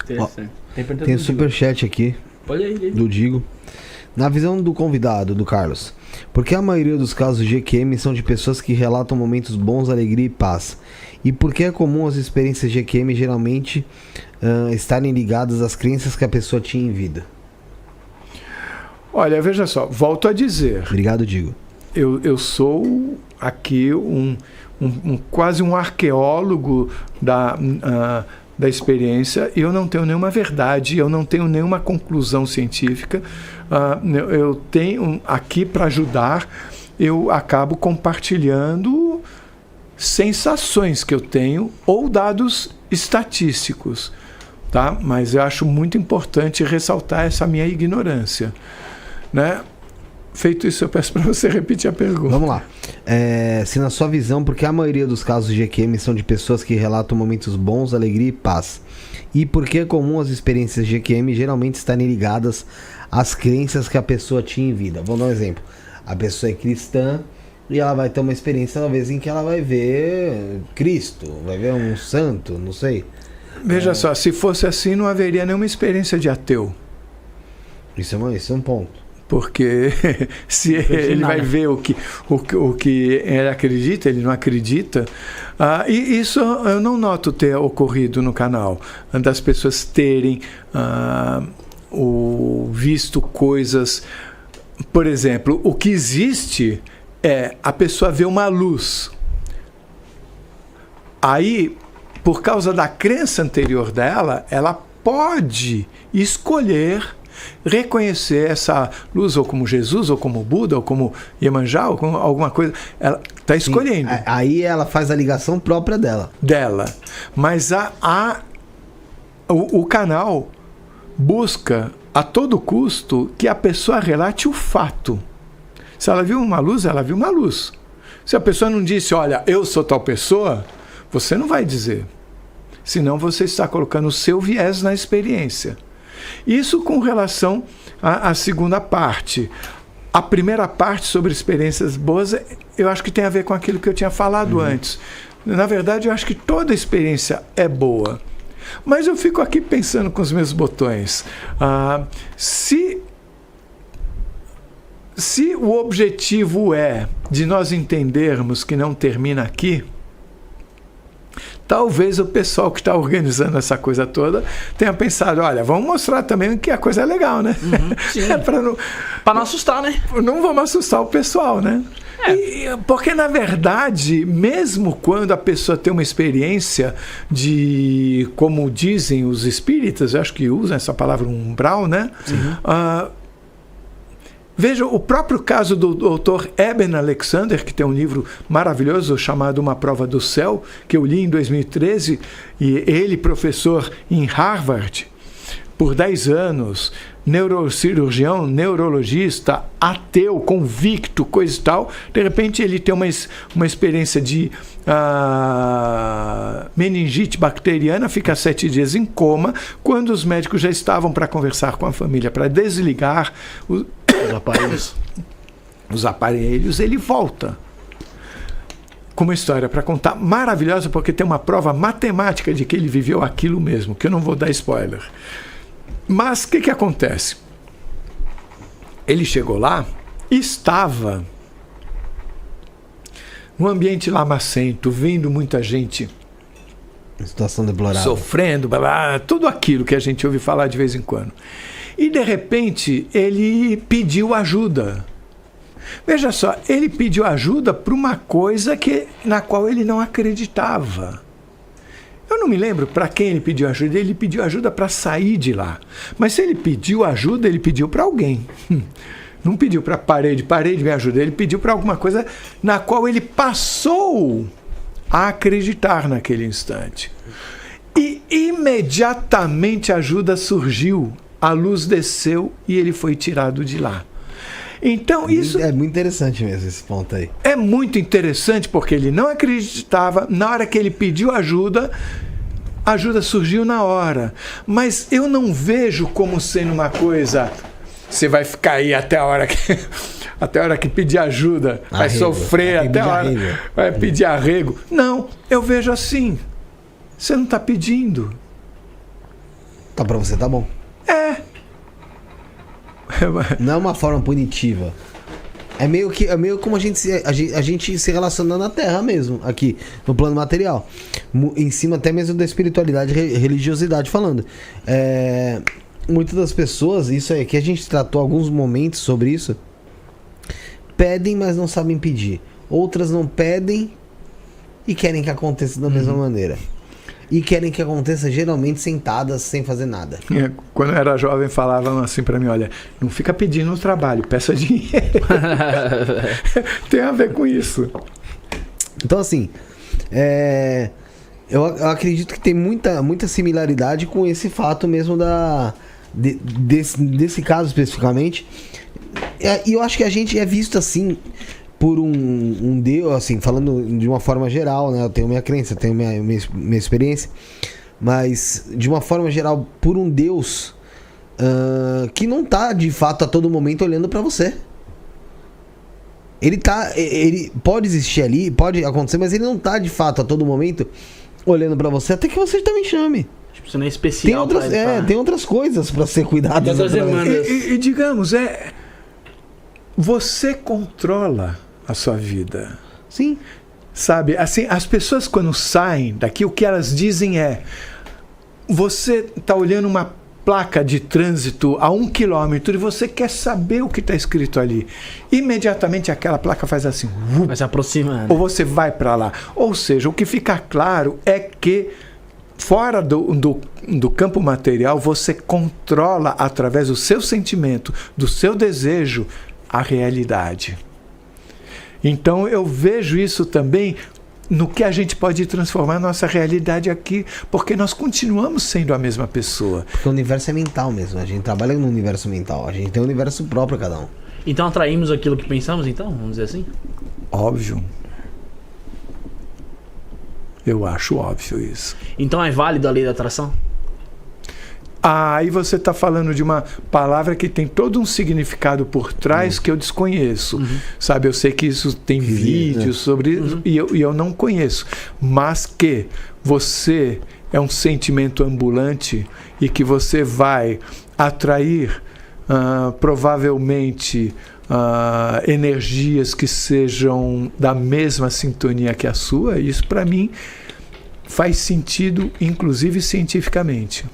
Interessante. Tem superchat aqui. Olha aí. Do Digo. Na visão do convidado, do Carlos, por que a maioria dos casos de EQM são de pessoas que relatam momentos bons, alegria e paz? E por que é comum as experiências de EQM geralmente estarem ligadas às crenças que a pessoa tinha em vida? Olha, veja só, volto a dizer. Obrigado, Digo. Eu sou aqui quase um arqueólogo da experiência, e eu não tenho nenhuma verdade, eu não tenho nenhuma conclusão científica. Eu tenho aqui para ajudar, eu acabo compartilhando sensações que eu tenho ou dados estatísticos, tá? Mas eu acho muito importante ressaltar essa minha ignorância, né? Feito isso, eu peço para você repetir a pergunta. Vamos lá. Se na sua visão, porque a maioria dos casos de EQM são de pessoas que relatam momentos bons, alegria e paz? E por que é comum as experiências de EQM geralmente estarem ligadas às crenças que a pessoa tinha em vida? Vou dar um exemplo. A pessoa é cristã e ela vai ter uma experiência, talvez, em que ela vai ver Cristo, vai ver um santo, não sei. Veja só, se fosse assim, não haveria nenhuma experiência de ateu. Isso é um ponto. Porque se ele vai ver o que ele acredita, ele não acredita. E isso eu não noto ter ocorrido no canal, das pessoas terem visto coisas. Por exemplo, o que existe é a pessoa ver uma luz. Aí, por causa da crença anterior dela, ela pode escolher reconhecer essa luz ou como Jesus, ou como Buda, ou como Iemanjá, ou como alguma coisa. Ela está escolhendo. Sim, aí ela faz a ligação própria dela. Mas o canal busca a todo custo que a pessoa relate o fato. Se ela viu uma luz, ela viu uma luz. Se a pessoa não disse, olha, eu sou tal pessoa, você não vai dizer. Senão você está colocando o seu viés na experiência. Isso com relação à segunda parte. A primeira parte sobre experiências boas, eu acho que tem a ver com aquilo que eu tinha falado antes. Na verdade, eu acho que toda experiência é boa. Mas eu fico aqui pensando com os meus botões. Se o objetivo é de nós entendermos que não termina aqui, talvez o pessoal que está organizando essa coisa toda tenha pensado, olha, vamos mostrar também que a coisa é legal, né? Para não assustar, né? Não vamos assustar o pessoal, né? Porque, na verdade, mesmo quando a pessoa tem uma experiência de, como dizem os espíritas, eu acho que usam essa palavra umbral, né? Veja, o próprio caso do Dr. Eben Alexander, que tem um livro maravilhoso chamado Uma Prova do Céu, que eu li em 2013, e ele, professor em Harvard, por 10 anos, neurocirurgião, neurologista, ateu, convicto, coisa e tal, de repente ele tem uma experiência de meningite bacteriana, fica 7 dias em coma, quando os médicos já estavam para conversar com a família, para desligar os aparelhos, ele volta com uma história para contar maravilhosa, porque tem uma prova matemática de que ele viveu aquilo mesmo, que eu não vou dar spoiler. Mas o que acontece? Ele chegou lá e estava num ambiente lamacento, vendo muita gente situação deplorável, sofrendo, tudo aquilo que a gente ouve falar de vez em quando. E, de repente, ele pediu ajuda. Veja só, ele pediu ajuda para uma coisa na qual ele não acreditava. Eu não me lembro para quem ele pediu ajuda para sair de lá. Mas se ele pediu ajuda, ele pediu para alguém. Não pediu para a parede me ajuda, ele pediu para alguma coisa na qual ele passou a acreditar naquele instante. E imediatamente a ajuda surgiu. A luz desceu e ele foi tirado de lá. Então, isso é muito interessante mesmo, esse ponto aí. É muito interessante porque ele não acreditava. Na hora que ele pediu ajuda, a ajuda surgiu na hora. Mas eu não vejo como sendo uma coisa... Você vai ficar aí até a hora que pedir ajuda, vai sofrer até a hora, vai pedir arrego. Não, eu vejo assim. Você não está pedindo. Tá, pra você tá bom. Não é uma forma punitiva. É meio como a gente se relaciona na Terra mesmo, aqui, no plano material. Em cima até mesmo da espiritualidade e religiosidade falando. Muitas das pessoas, isso aí, que a gente tratou alguns momentos sobre isso, pedem, mas não sabem pedir. Outras não pedem e querem que aconteça da mesma maneira. E querem que aconteça geralmente sentadas, sem fazer nada. Quando eu era jovem, falavam assim pra mim, olha, não fica pedindo o trabalho, peça dinheiro. Tem a ver com isso. Então, assim, eu acredito que tem muita similaridade com esse fato mesmo desse caso especificamente. E eu acho que a gente é visto assim por um Deus, assim, falando de uma forma geral, né? Eu tenho minha crença, eu tenho minha experiência, mas de uma forma geral, por um Deus que não tá de fato a todo momento olhando pra você. Ele pode existir ali, pode acontecer, mas ele não tá de fato a todo momento olhando pra você, até que você também chame. Tipo, você não é especial. Tem outras coisas pra ser cuidadas. E digamos, você controla a sua vida. Sim. Sabe, assim, as pessoas quando saem daqui, o que elas dizem você está olhando uma placa de trânsito a 1 quilômetro e você quer saber o que está escrito ali. Imediatamente aquela placa faz assim. Vai se aproximando. Ou você vai para lá. Ou seja, o que fica claro é que fora do campo material, você controla através do seu sentimento, do seu desejo, a realidade. Então eu vejo isso também no que a gente pode transformar a nossa realidade aqui, porque nós continuamos sendo a mesma pessoa. Porque o universo é mental mesmo, a gente trabalha no universo mental, a gente tem um universo próprio cada um. Então atraímos aquilo que pensamos, então? Vamos dizer assim? Óbvio. Eu acho óbvio isso. Então é válido a lei da atração? Aí você está falando de uma palavra que tem todo um significado por trás que eu desconheço. Sabe, eu sei que isso tem vídeos sobre isso e eu não conheço. Mas que você é um sentimento ambulante e que você vai atrair provavelmente energias que sejam da mesma sintonia que a sua, isso para mim faz sentido, inclusive cientificamente.